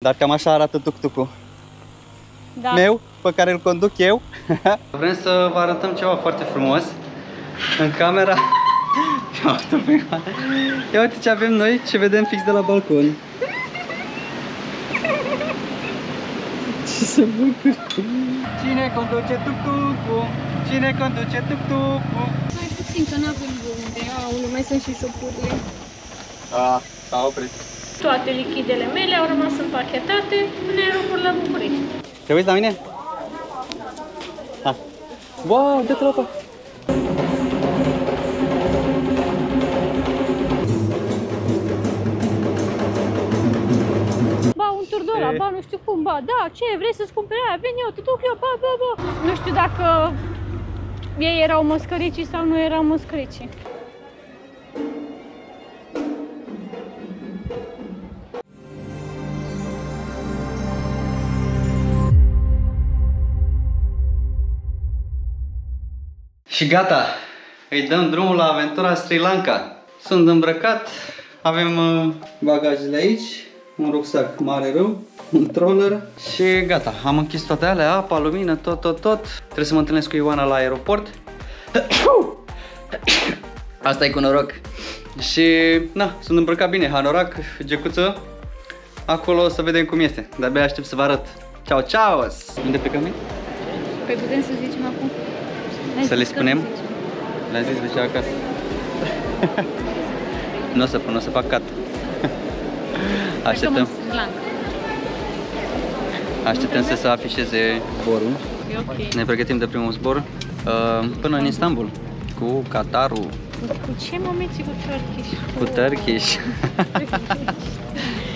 Dar cam așa arată tuk-tuk-ul meu, pe care îl conduc eu. Vrem să vă arătăm ceva foarte frumos în camera. Ia uite ce avem noi, ce vedem fix de la balcon. Ce se bucură! Cine conduce tuk-tuk-ul? Cine conduce tuk-tuk-ul? Mai puțin, că n-avem unde. Aoleu, mai sunt și șopurile. S-a oprit. Toate lichidele mele au rămas împachetate în aeroport la București. Te uiți la mine? Ha. Wow, dă-te la apa! Ba, un tur de ăla, ba, nu știu cum, ba, da, ce, vrei să-ți cumperi aia? Vin eu, tutuc eu, ba. Nu știu dacă ei erau măscăricii sau nu erau măscăricii. Și gata, îi dăm drumul la aventura Sri Lanka. Sunt îmbrăcat, avem bagajele aici, un rucsac mare rău, un troller și gata. Am închis toate alea, apa, lumină, tot. Trebuie să mă întâlnesc cu Ioana la aeroport. Asta e cu noroc. Și na, sunt îmbrăcat bine, hanorac, gecuță. Acolo o să vedem cum este, de-abia aștept să vă arăt. Ciao, ciao! Unde plecăm noi? Păi putem să zicem acum? Să le spunem? Le-am zis de ce acasă. Nu o să pun, o să fac cut. Așteptăm. Așteptăm să se afișeze zborul. Okay. Ne pregătim de primul zbor până în Istanbul cu Qatarul. Cu ce momenți cu Turkish? Cu Turkish.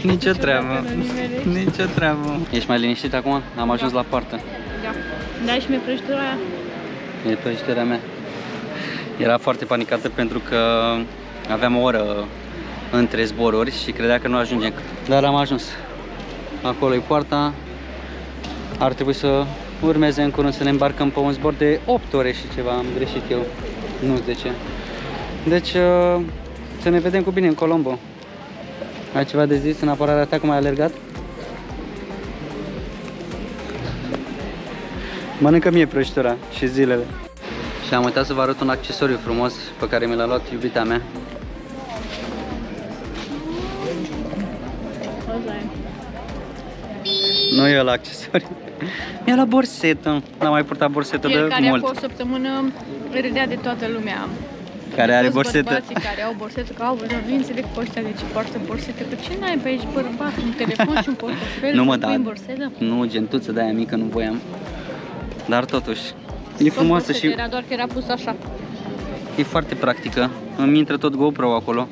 Nicio treabă. Nicio treabă. Ești mai liniștit acum? Am ajuns la poartă. Da. Da, și mie prăjitura aia. E prăjiturea mea. Era foarte panicată pentru că aveam o oră între zboruri și credea că nu ajungem. Dar am ajuns. Acolo e poarta. Ar trebui să urmeze în curând să ne îmbarcăm pe un zbor de 8 ore și ceva. Am greșit eu. Nu 10. Deci să ne vedem cu bine în Colombo. Ai ceva de zis în apărarea ta, cum ai alergat? Mănâncă mie prăjitura și zilele. Și am uitat să vă arăt un accesoriu frumos pe care mi l-a luat iubita mea. Nu e la accesoriu. Mi-a luat borsetă. N-am mai purtat borsetă de mult. El care acum o săptămână râdea de toată lumea. Care are borsetă. Bărbații care au borsetă, că au, nu înțeleg pe ăștia de ce poartă borsetă. Că ce n-ai pe aici, bărbat, un telefon și un portofel? Nu mă, da. Borsetă? Nu, gentuță de aia mică nu voiam. Dar totuși, e frumoasă și... Era doar că era pus așa. E foarte practică. Îmi intră tot GoPro acolo.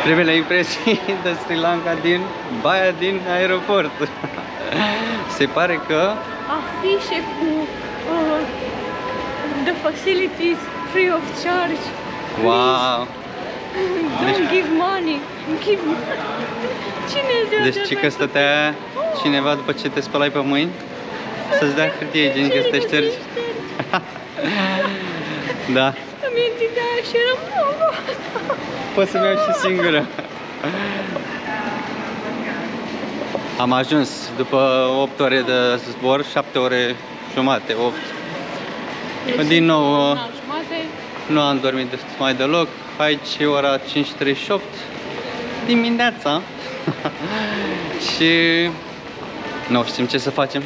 Primele impresii de Sri Lanka din baia din aeroport. Se pare că... Afișe cu the facilities free of charge. Wow! Don't give money. Give money. Cine e Deci ce că stătea cineva după ce te spălai pe mâini să-ți dea hârtie igienică să te ștergi. Da. Îmi întindea și eram... Pot să-mi iau și singură. Am ajuns după 8 ore de zbor, 7 ore jumate, 8. Deci, din nou nu am dormit mai deloc. Aici e ora 5:38 dimineața. Și nu știm ce să facem.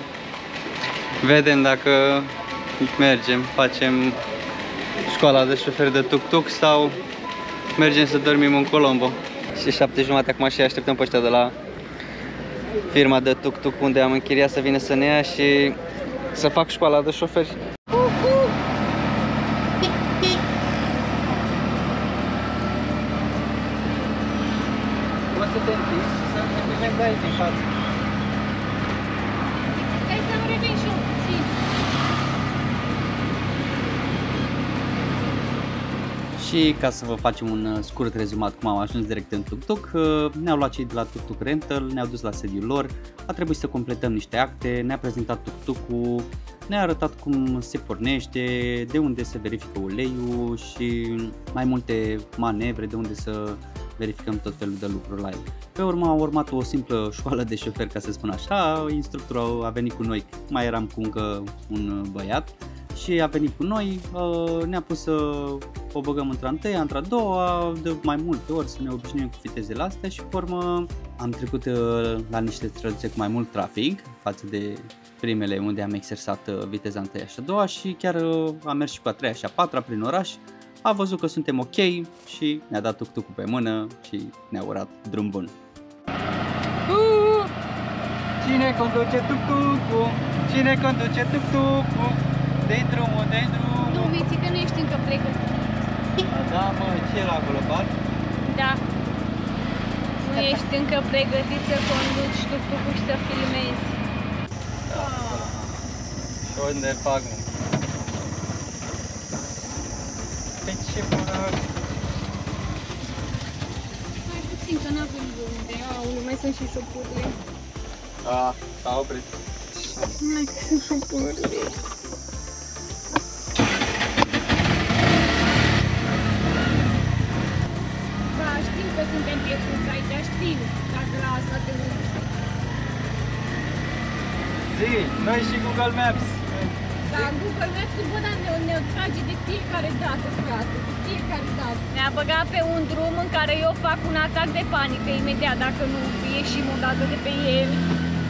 Vedem dacă mergem, facem școala de șofer de tuk-tuk sau mergem să dormim în Colombo. Și 7:30 acum și așteptăm pe ăștia de la firma de tuk-tuk unde am închiriat să vină să ne ia și să fac școala de șoferi. O să te întinzi și să implementezi aici în față. Stai să-mi revin și eu puțin. Și ca să vă facem un scurt rezumat cum am ajuns direct în tuk-tuk, ne-au luat cei de la Tuk-Tuk Rental, ne-au dus la sediul lor, a trebuit să completăm niște acte, ne-a prezentat tuk-tuk-ul, ne-a arătat cum se pornește, de unde se verifică uleiul și mai multe manevre, de unde să verificăm tot felul de lucruri la el. Pe urmă a urmat o simplă școală de șofer, ca să spun așa. Instructorul a venit cu noi, mai eram cu încă un băiat și a venit cu noi, ne-a pus să o băgăm într-a întâia, într-a doua, de mai multe ori să ne obișnuim cu vitezele astea și pe urmă am trecut la niște străduțe cu mai mult trafic față de primele unde am exersat viteza întâia și a doua și chiar am mers și cu a treia și a patra prin oraș. A văzut că suntem ok și ne-a dat tuk-tuk-ul pe mână și ne-a urat drum bun. Cine conduce tuk-tuk-ul? Cine conduce tuk-tuk-ul? Dă-i drumul, dă-i drumul. Nu, Miți, că nu ești încă pregătit. Da, mă, ce e la acolo, bat? Da. Nu ești încă pregătit să conduci tuk-tuk-ul și să filmezi. Și unde fac, mă? Pe ce bună? Mai puțin, că n-avem unde. Aoleu, mai sunt și șopurile. Da, s-a oprit. Mai că sunt șopurile. Da, știm că suntem pierduți aici, știm. Dacă la asta te uiți. Zi, noi și Google Maps. Da, Google Maps-ul, bă, dar ne trage de fiecare dată, frate, de fiecare dată. Ne-a băgat pe un drum în care eu fac un atac de panică imediat dacă nu ieșim o dată de pe el.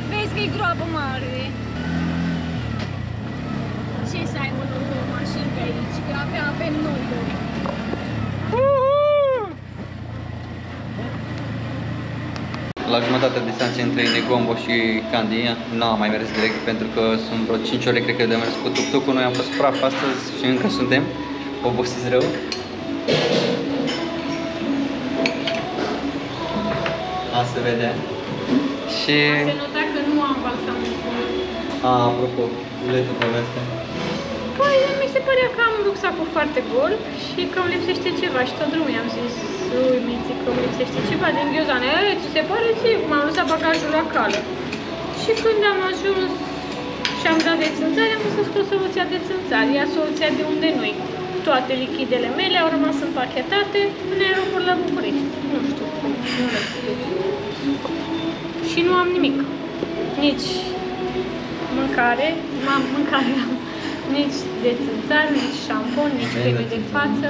Vezi că e groapă mare. Ce să ai, mă, două mașini pe aici, că abia avem noi doi. La jumătatea distanței între Negombo și Candia n-am mai mers direct pentru că sunt vreo 5 ore cred că de mers cu tuk-tuk-ul. Noi am fost praf astăzi și încă suntem obosiți rău. A se vede. Și... Se nota că nu am balsamul. Apropo, biletul pe astea. Păi, mi se părea că am rucsacul foarte gol și că îmi lipsește ceva și tot drumul i-am zis lui Miții că îmi lipsește ceva din ghiozane. Ți se pare ție? Cum am lăsat bagajul la cală. Și când am ajuns și am dat de țânțari, am pus să scos soluția de țânțari, ia soluția de unde noi. Toate lichidele mele au rămas împachetate în aeroport la București. Nu știu cum, nu le știu. Și nu am nimic. Nici mâncare, nici de țânțari, nici șampon, nici creme de față,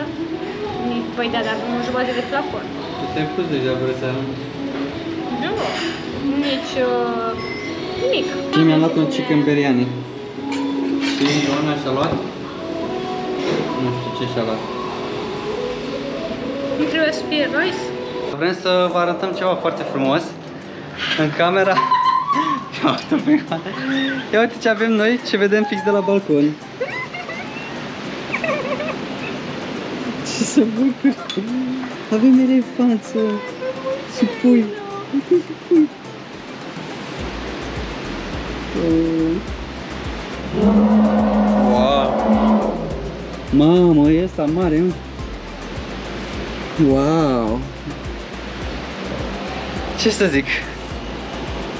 nici, păi da, dar nu jumătate de flacon. Tu te-ai pus deja brățară? Nu, nici nimic. Și mi-am luat un chicken biryani. Și Ioana și-a luat? Nu știu ce și-a luat. Nu trebuie să fie rice. Vrem să vă arătăm ceva foarte frumos în camera. Ia uite ce avem noi, ce vedem fix de la balcon. Ce să bucur! Avem elefanță și pui. Uite și pui. Wow! Mamă, e ăsta mare, mă. Wow! Ce să zic?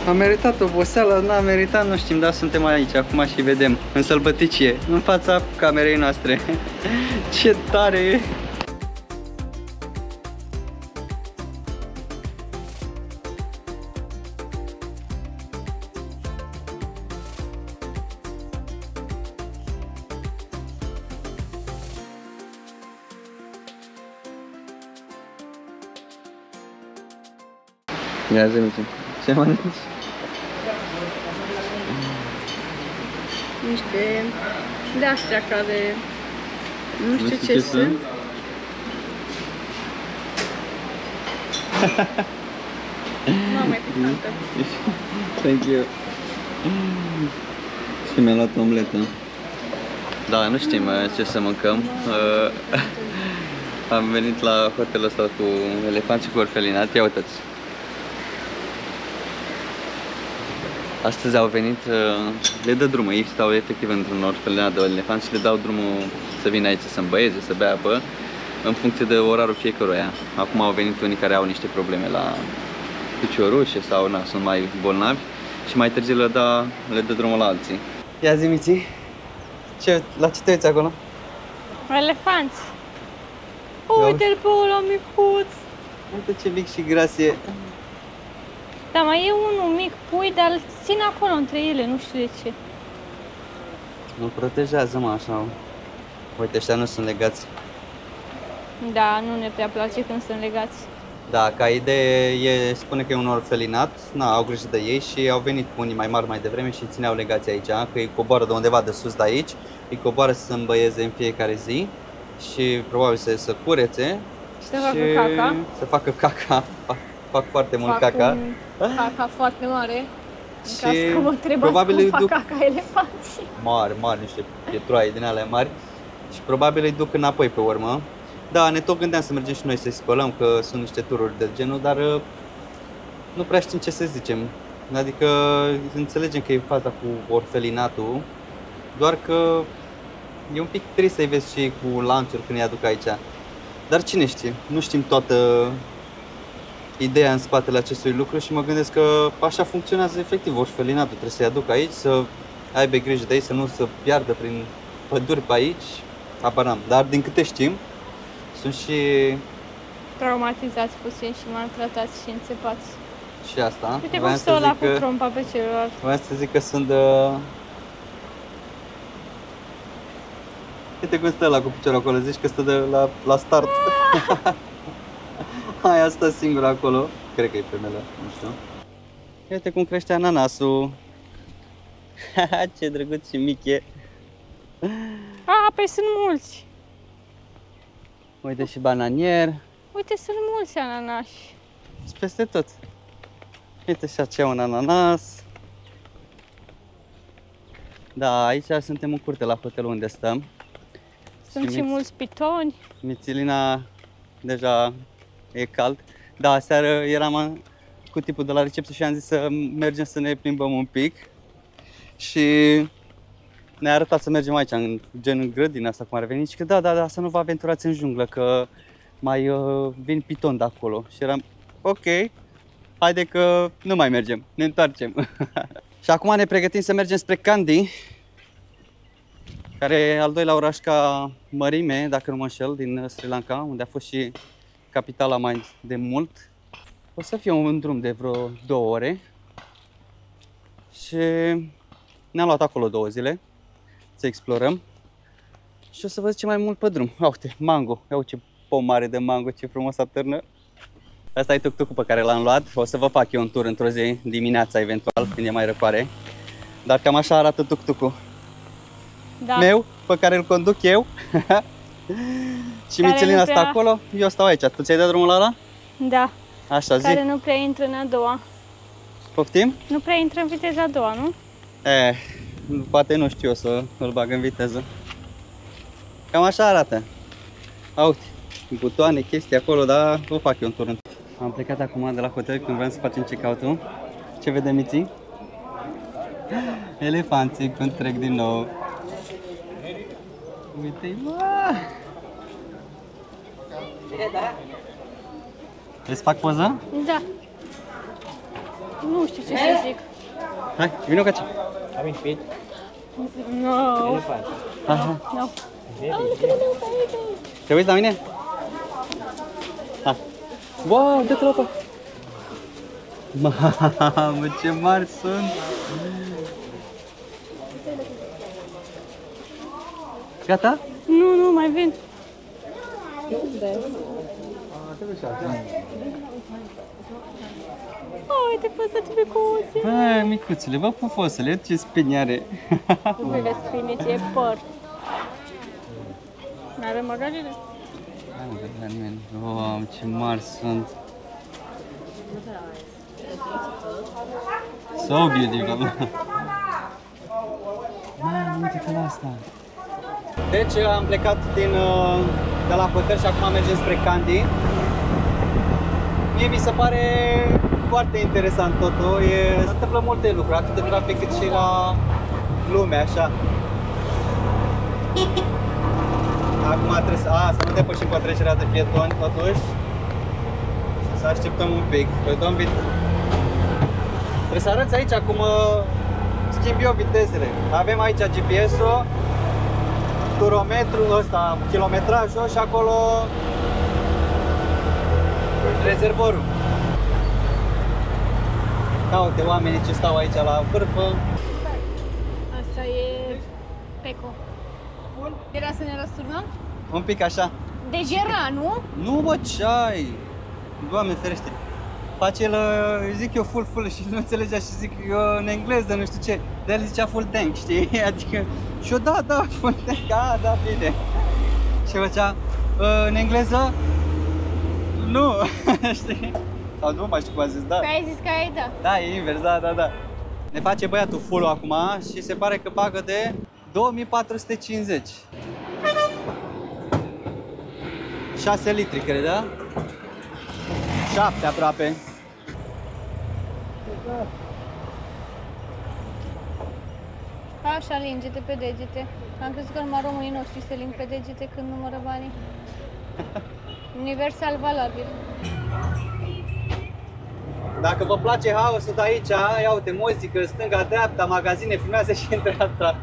A meritat oboseala, n-a meritat, nu știm, dar suntem aici acum și vedem în sălbăticie, în fața camerei noastre. Ce tare e! Ia zi-mi ce mănânci? Niște de-astea care nu știu ce sunt. Mama e picantă. Thank you. Și mi-a luat omletă. Da, nu știm ce să mâncăm. Am venit la hotelul ăsta cu elefanți cu orfelinat. Ia uitați. Astăzi au venit, le dă drumul, ei stau efectiv într-un orfelinat de elefanți și le dau drumul să vină aici să îmbăieze, să bea apă, în funcție de orarul fiecăruia. Acum au venit unii care au niște probleme la piciorușe sau na, sunt mai bolnavi și mai târziu le dă drumul la alții. Ia zi, Miții, la ce te uiți acolo? Elefanți. Uite-l pe ăla micuț. Uite ce mic și gras e. Da, mai e unul mic pui, dar îl țin acolo între ele, nu știu de ce. Îl protejează, mă, așa. Uite, ăștia nu sunt legați. Da, nu ne prea place când sunt legați. Da, ca idee, spune că e un orfelinat, au grijă de ei și au venit cu unii mai mari mai devreme și îi țineau legați aici, că îi coboară de undeva de sus de aici, îi coboară să se îmbăieze în fiecare zi și probabil să curețe. Și să facă caca. Să facă caca, fac foarte mult caca. Caca foarte mare, în Și caz că mă întrebați probabil cum îi fac duc- caca elefanții. Mari, niște pietroaie din alea mari și probabil îi duc înapoi pe urmă. Da, ne tot gândeam să mergem și noi să-i spălăm, că sunt niște tururi de genul, dar nu prea știm ce să zicem. Adică înțelegem că e faza cu orfelinatul, doar că e un pic trist să-i vezi și cu lanțuri când îi aduc aici. Dar cine știe, nu știm toată ideea în spatele acestui lucru și mă gândesc că așa funcționează efectiv orfelinatul. Trebuie să-i aduc aici, să aibă grijă de ei, să nu se piardă prin păduri pe aici. Habar n-am, dar din câte știm, sunt și Traumatizați puțin și maltratați și înțepați. și asta. Uite cum Voiam stă să ăla zic cu că- trompa pe celălalt. Voiam să zic că sunt de... Uite cum stă ăla cu piciorul acolo, zici că stă la start. Aia stă singur acolo. Cred că e femeia, nu știu. Uite cum crește ananasul. Ce drăguț și mic e. Păi sunt mulți. Uite și bananier. Uite, sunt mulți ananași. Și peste tot. Uite și aceea un ananas. Da, aici suntem în curte la hotelul unde stăm. Sunt și mulți pitoni. Mițilina deja e cald. Da, aseară eram cu tipul de la recepție și am zis să mergem să ne plimbăm un pic. Și ne-a arătat să mergem aici, în grădina asta cum ar veni. Și că da, să nu vă aventurați în junglă, că mai vin pitoni de acolo. Și eram, ok, haide că nu mai mergem, ne întoarcem. Și acum ne pregătim să mergem spre Kandy, care e al doilea oraș ca mărime, dacă nu mă înșel, din Sri Lanka, unde a fost și capitala mai de mult. O să fie un drum de vreo 2 ore și ne-am luat acolo 2 zile să explorăm și o să vă zicem mai mult pe drum. Uite, mango, ia uite ce pom mare de mango, ce frumos atârnă. Asta e tuk-tuk-ul pe care l-am luat, o să vă fac eu un tur într-o zi, dimineața eventual, când e mai răcoare. Dar cam așa arată tuk-tuk-ul Da. meu, pe care îl conduc eu. Și Care Mițelina nu stă prea- acolo, eu stau aici. Tu ți-ai dat drumul la ăla? Da. Așa, zi. Care nu prea intră în a doua. Poftim? Nu prea intră în viteza a doua, nu? Poate nu știu, o să îl bag în viteză. Cam așa arată. Uite, butoane, chestii acolo, dar o fac eu un tur. Am plecat acum de la hotel când vreau să facem check-out-ul. Ce vedem, Miții? Elefanții când trec din nou. Uite-i, bă! Vrei să fac poză? Da. Nu știu ce să zic. Hai, vină cu aici. No. Aha. No. Te uiți la mine? Hai. Wow, dă-te la apă! Mamă, ce mari sunt! Gata? Nu, mai vin. Uite, păsați pe cozi. Bă, micuțule, bă, pufosule, ce spini are! Nu vede spiniți, e păr. N-are măgajele? Nu vede la nimeni. Wow, ce mari sunt! So beautiful! Uite că la asta! Deci am plecat de la hotel și acum mergem spre Kandy. Mie mi se pare foarte interesant totul. Se întâmplă multe lucruri, atât de trafic cât și la lume, așa. Acum trebuie să nu depășim pe trecerea de pietoni, totuși. Să așteptăm un pic. Păi, domn Vit, trebuie să arăți aici cum schimb eu vitezele. Avem aici GPS-ul, turometrul ăsta, kilometrajul și acolo rezervorul. Caute oamenii ce stau aici la vârfă. Asta e Peco. Bun. Era să ne răsturnăm? Un pic așa. Dejera, nu? Nu, bă, ce ai? Doamne ferește. Face el, zic eu full și nu înțelegea și zic eu în engleză, nu știu ce. De el zicea full tank, știi? Adică, și eu da, full tank, da, bine. Și făcea, în engleză, nu, știi? Sau nu mai știu cum a zis, da. Că ai zis că ai da. Da, e invers, da. Ne face băiatul full acum și se pare că bagă de 2450. 6 litri, cred, da? 7 aproape. Așa, linge-te pe degete. Am crezut că numai românii noștri se ling pe degete când numără banii. Universal valabil. Dacă vă place haosul de aici, ia uite, muzică, stânga-dreapta, magazine, filmează și în dreapta.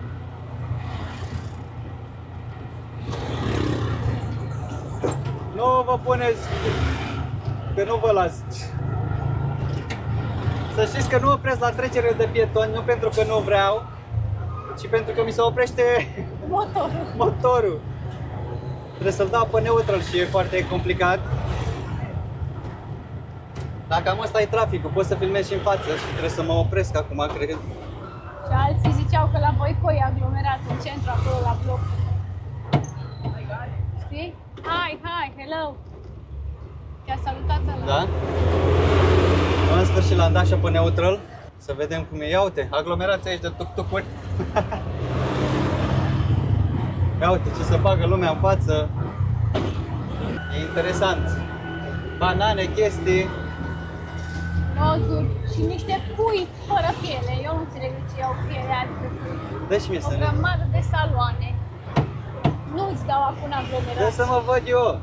Nu vă puneți, că nu vă las. Să știți că nu opresc la trecere de pietoni, nu pentru că nu vreau, ci pentru că mi se oprește motorul. Trebuie să-l dau pe neutral și e foarte complicat. Dacă cam ăsta e traficul, pot să filmez și în față și trebuie să mă opresc acum, cred. Și alții ziceau că la Voicoi e aglomerat în centru, acolo la bloc. Știi? Hi, hello! Te-a salutat ăla. Da? În sfârșit l-am dat și pe neutral. Să vedem cum e. Ia uite, aglomerați aici de tuk-tuk-uri. Ia uite ce se bagă lumea în față. E interesant. Banane, chestii. Rozuri și niște pui fără piele. Eu nu înțeleg de ce iau piele, adică Dă-și mie să o grămadă de saloane. Nu-ți dau acum aglomerație. Dă să mă văd eu.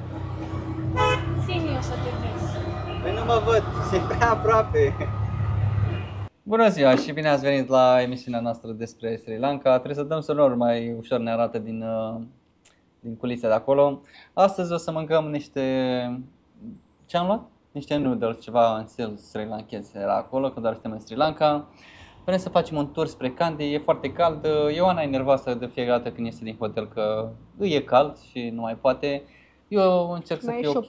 Țin eu să te vezi. Păi nu mă văd, sunt prea aproape. Bună ziua și bine ați venit la emisiunea noastră despre Sri Lanka. Trebuie să dăm sonor mai ușor, ne arată din culise de acolo. Astăzi o să mâncăm niște... Ce am luat? Niște noodles, ceva în stil sri lankez era acolo, că doar suntem în Sri Lanka. Vrem să facem un tur spre Kandy, e foarte cald. Ioana e nervoasă de fiecare dată când iese din hotel că îi e cald și nu mai poate. Eu încerc să fiu ok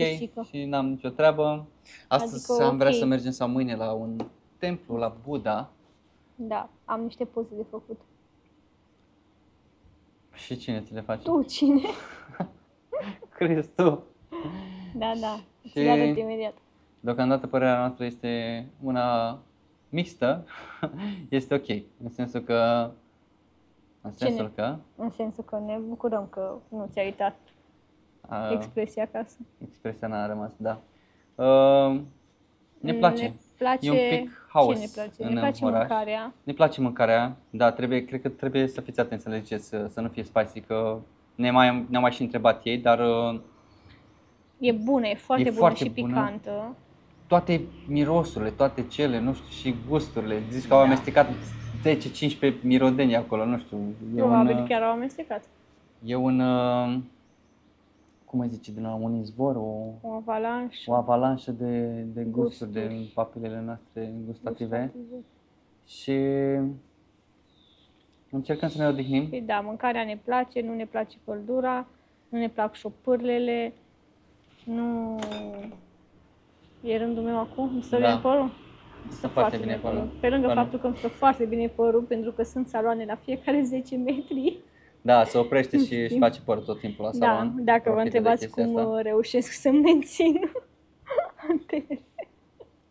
și n-am nicio treabă. Astăzi adică am vrea să mergem sau mâine la un templu, la Buddha. Da, am niște poze de făcut. Și cine ți le face? Tu, cine? Crezi tu? Da, ți le arăt imediat. Deocamdată părerea noastră este una mixtă, este ok, în sensul că... În sensul că ne bucurăm că nu ți-ai uitat expresia acasă. Expresia n-a rămas, da. Ne place. E un pic haos. Ce ne place? Ne place mâncarea. Ne place mâncarea, da, cred că trebuie să fiți atenți să le ziceți, să nu fie spicy, că ne-au mai și întrebat ei, dar... E bună, e foarte bună și picantă. Toate mirosurile, toate cele, nu știu, și gusturile. Zici că au amestecat 10-15 mirodenii acolo, nu știu. Probabil chiar au amestecat. E un, cum îi zice, din un izvor, o avalanșă de gusturi, de papilele noastre gustative. Și încercăm să ne odihnim. Păi da, mâncarea ne place, nu ne place căldura, nu ne plac șopârlele, nu... E rândul meu acum? Îmi stă bine părul? Îmi stă foarte bine părul. Pe lângă faptul că îmi stă foarte bine părul, pentru că sunt saloane la fiecare 10 metri. Da, se oprește și își face părul tot timpul la salon. Da, dacă vă întrebați cum reușesc să mențin.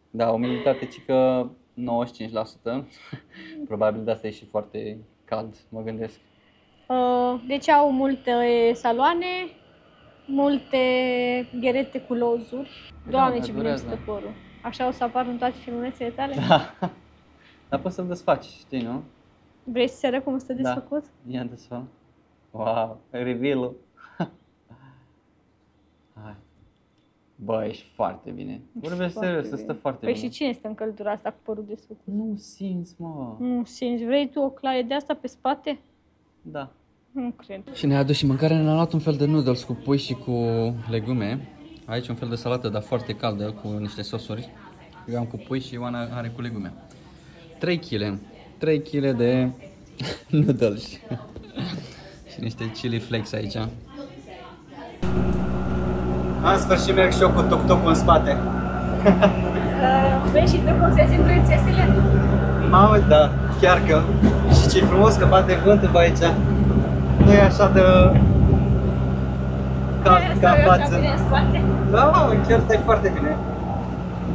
Da, umiditate cică 95%. Probabil de asta e și foarte cald, mă gândesc. Deci au multe saloane, multe gherete cu lozuri. Doamne, ce bine stă părul. Așa o să apar în toate filmulețele tale? Da. Dar poți să-l desfaci, știi, nu? Vrei să se arăt cum stă desfăcut? Da, ia desfă. Wow, reveal-ul. Hai. Bă, ești foarte bine. Vorbesc serios, stă foarte bine. Păi și cine stă în căldura asta cu părul desfăcut? Nu simți, mă. Nu simți. Vrei tu o claie de asta pe spate? Da. Nu cred. Și ne-a adus și mâncare, ne-a luat un fel de noodles cu pui și cu legume. Aici un fel de salată, dar foarte caldă, cu niște sosuri. Eu am cu pui și Ioana are cu legume. 3 kg. 3 kg de noodles. Și niște chili flakes aici. În sfârșit merg și eu cu tuk-tuk în spate. Vezi și tu cum se simt prințesele? Mamă, da, chiar că. Și ce frumos că bate vântul pe aici. Nu e așa de cald ca față. Bine în spate. Da, mamă, chiar stai foarte bine.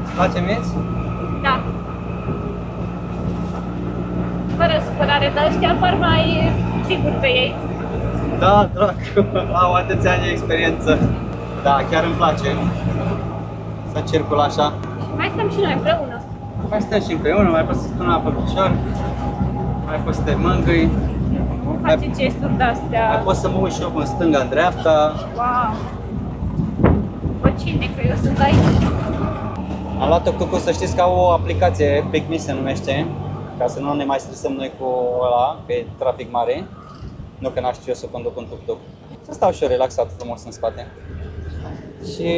Îți place mie? Da. Fără supărare, dar ăștia par mai sigur pe ei. Da, drag, au atâția ani de experiență. Da, chiar îmi place să circul așa. Mai stăm și noi împreună. Mai stăm și împreună, mai poți să spun apă pe picior, mai poți să te mângâi, Nu face gesturi de-astea. mai poți să mă uiți și eu în stânga, în dreapta. Wow. Bă, cine? Că eu sunt aici. Am luat tuk-tuk-ul, să știți că au o aplicație, Pick Me se numește, ca să nu ne mai stresăm noi cu ăla, pe trafic mare. Nu că n-aș știu eu să conduc un tuk-tuk. Să stau și eu relaxat frumos în spate. Și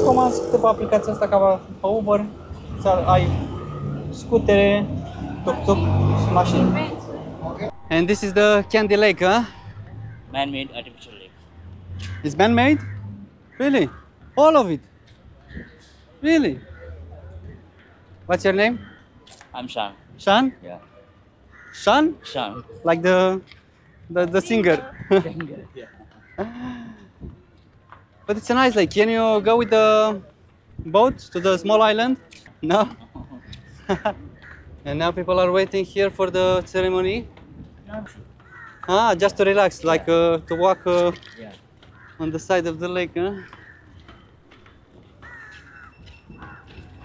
comand câteva aplicații asta ca pe Uber, să ai scutere, tuk-tuk și mașini. And this is the Candy Lake, huh? Man-made artificial lake. It's man-made? Really? All of it? Really? What's your name? I'm Shan. Shan? Yeah. Shan? Shan. Like the singer. Yeah. But it's a nice lake. Can you go with the boat to the small island? No? And now people are waiting here for the ceremony? Ah, just to relax, like to walk Yeah. on the side of the lake, huh?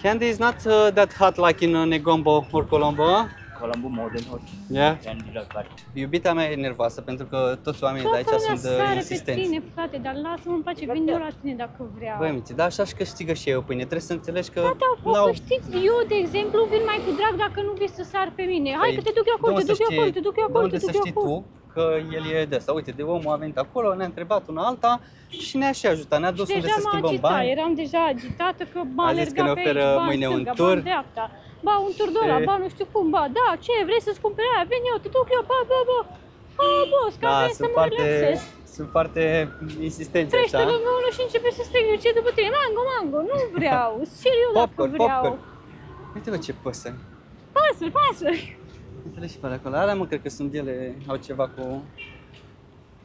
Candy is not that hot like in Negombo or Colombo, huh? Colombo more than hot. Yeah. Candy love, but Iubita mea e nervoasă pentru că toți oamenii de aici Toată sunt lumea sare pe insistenți. tine, frate, dar lasă-mă în pace, vin eu la tine dacă vreau. Băi, Miți, dar așa-și câștigă și eu pâine. Trebuie să înțelegi că Da, n-au... știți, eu, de exemplu, vin mai cu drag dacă nu vii să sar pe mine. Hai că te duc eu acolo, de te duc eu acolo, te duc eu de acolo, unde te să duc eu știi acolo. tu că el e de asta? Uite, de omul a venit acolo, ne-a întrebat una alta și ne-a și ajutat, ne-a dus unde Deja să m-a schimbăm agitat, bani. eram deja agitată că ba A zis că alerga ne pe oferă aici, ba mâine în un stânga, tur. ba în dreapta, ba un tur de ăla, Și- ba nu știu cum, ba da, ce vrei să-ți cumperi aia, vin eu, te duc eu, ba, boss, ca Da, vrei să mă relaxez. sunt foarte insistenți Trește așa. lângă unul și începe să strig, eu ce după tine, mango, nu vreau, serios dacă Popcorn, vreau. popcorn. Uite bă ce păsări. Pasări. Uite-le și pe acolo. Alea mă cred că sunt ele, au ceva cu...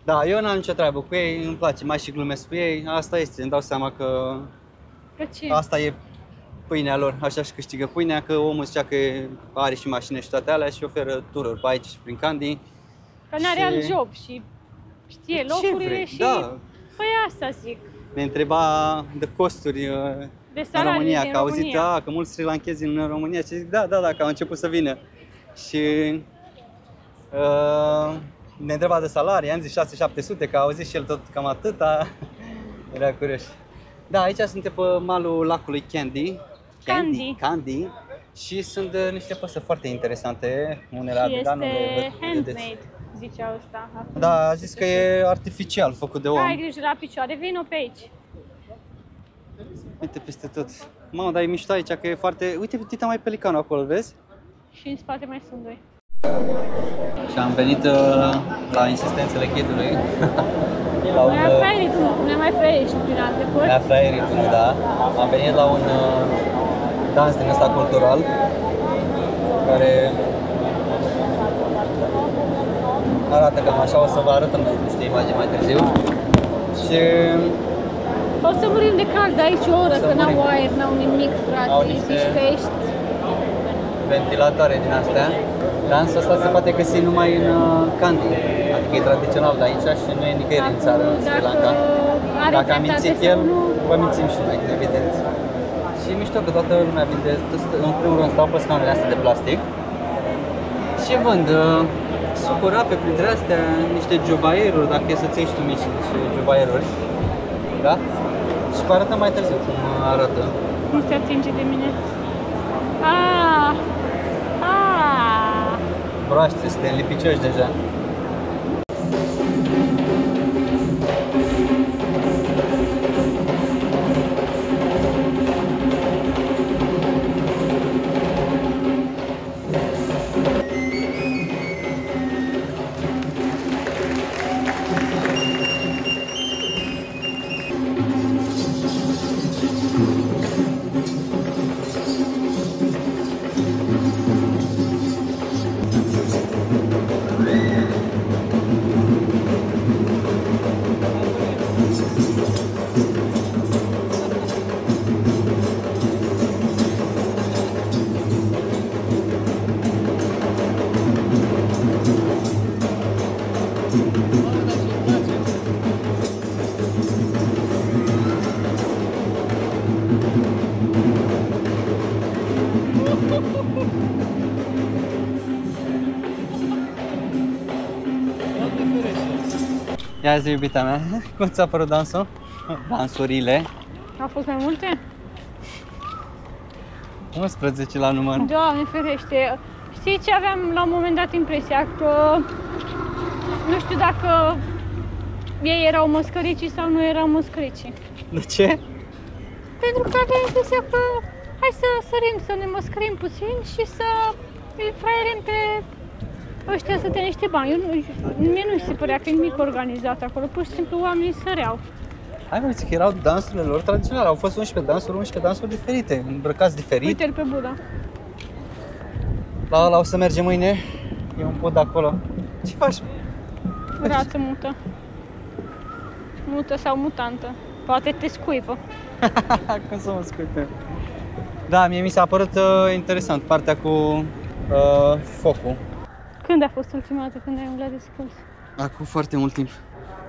Da, eu n-am nicio treabă cu ei, îmi place, mai și glumesc cu ei. Asta este, îmi dau seama că Că ce? asta e pâinea lor, așa și câștigă pâinea, că omul zicea că are și mașină și toate alea și oferă tururi pe aici și prin Candy. Că n-are și- alt job și știe Ce locurile vrei? și... Da. Păi asta zic. Ne întreba de costuri De în salarii România, din că au zis România. că mulți srilanchezi în România și zic da, că au început să vină. Și ne întreba de salarii, am zis 6-700, că au zis și el tot cam atâta. Era curios. Da, aici suntem pe malul lacului Candy. Și sunt niște păsări foarte interesante, unele Și dar nu le este vedeți. handmade, zicea ăsta. Da, a zis că e artificial, făcut de om. Ai grijă la picioare, vino pe aici. Uite peste tot. Mamă, dar e mișto aici, că e foarte... Uite mai pelicanul acolo, vezi? Și în spate mai sunt doi. Și am venit la insistențele ghidului. La Mai fraierit unul, cum ne mai fraierit și prin alte părți. Ne afla ritmul, da. Am venit la un dans din ăsta cultural care arată cam așa, o să vă arătăm niște imagini mai târziu. Și O să murim de cald aici o oră, O să că n-au murim. aer, n-au nimic, frate. Au niște- Zici că ești... ventilatoare din astea. Dansul ăsta se poate găsi numai în Candy, adică e tradițional de aici și nu e nicăieri în țară, în Sri Lanka. are Dacă a dreptate mințit sau el, nu, vă mințim și noi, evident. Și e mișto că toată lumea vinde, în primul rând stau pe scaunele astea de plastic și vând sucuri ape, printre astea, niște juvaieruri, dacă e să-ți iei și tu mici juvaieruri. Da? Și vă arătăm mai târziu cum arată. nu te atinge de mine. Ah! Ah! Broaște, suntem lipicioși deja. Ia zi, iubita mea, cum ți-a părut dansul? Dansurile? Au fost mai multe? 11 la număr. Doamne ferește! Știi ce aveam la un moment dat impresia? Că nu știu dacă ei erau măscăricii sau nu erau măscăricii. De ce? Pentru că aveam impresia că hai să sărim, să ne măscărim puțin și să îi fraierim pe ăștia să dea niște bani. Mie nu se părea că e nimic organizat acolo, pur și simplu oamenii săreau. Hai mă, că erau dansurile lor tradiționale, au fost 11 dansuri diferite, îmbrăcați diferit. Uite-l pe Buddha. La ăla o să mergem mâine, e un pod acolo. Ce faci? Rață mută. Mută sau mutantă. Poate te scuipă. Cum să mă scuipe? Da, mie mi s-a părut interesant partea cu focul. Când a fost ultima dată când ai umblat descalț? Acum foarte mult timp.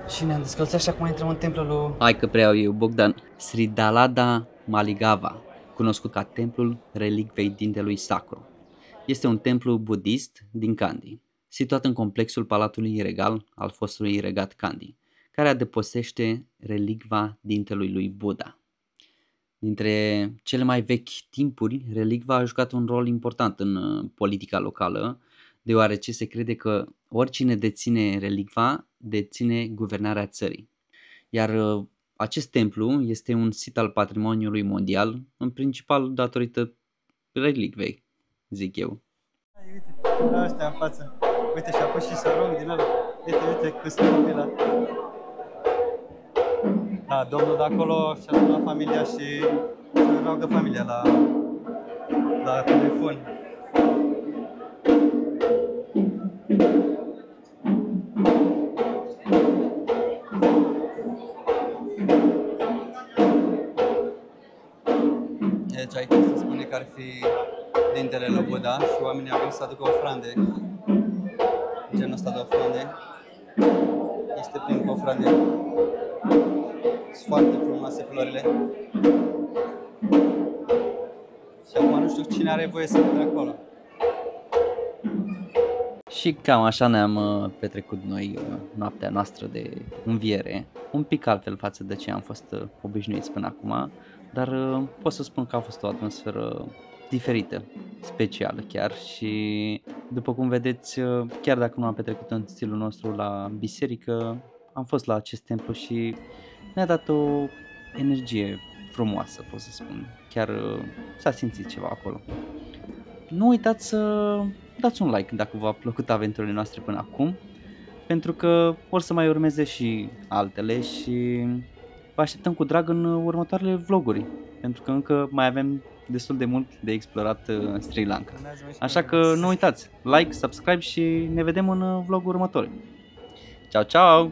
Și ne-am descălțat și acum intrăm în templul lui... Hai că preiau eu, Bogdan. Sri Dalada Maligava, cunoscut ca templul relicvei dintelui sacru. Este un templu budist din Kandy, situat în complexul Palatului Regal al fostului regat Kandy, care adăpostește relicva dintelui lui Buddha. Dintre cele mai vechi timpuri, relicva a jucat un rol important în politica locală, deoarece se crede că oricine deține relicva, deține guvernarea țării. Iar acest templu este un sit al patrimoniului mondial, în principal datorită relicvei, zic eu. Uite, ăștia în față. Uite, și-a pus și sarong din ăla. Uite, cu stăpâna. Da, domnul de acolo și-a sunat familia și roagă familia la telefon. Deci aici se spune că ar fi dintele lui Buddha și oamenii au venit să aducă ofrande. Genul ăsta de ofrande. Este plin cu ofrande. Sunt foarte frumoase florile. Și acum nu știu cine are voie să intre acolo. Și cam așa ne-am petrecut noi noaptea noastră de înviere. Un pic altfel față de ce am fost obișnuiți până acum, dar pot să spun că a fost o atmosferă diferită, specială chiar și după cum vedeți, chiar dacă nu am petrecut în stilul nostru la biserică, am fost la acest templu și ne-a dat o energie frumoasă, pot să spun. Chiar s-a simțit ceva acolo. Nu uitați să dați un like dacă v-a plăcut aventurile noastre până acum, pentru că or să mai urmeze și altele și vă așteptăm cu drag în următoarele vloguri, pentru că încă mai avem destul de mult de explorat Sri Lanka. Așa că nu uitați, like, subscribe și ne vedem în vlogul următor. Ciao, ciao!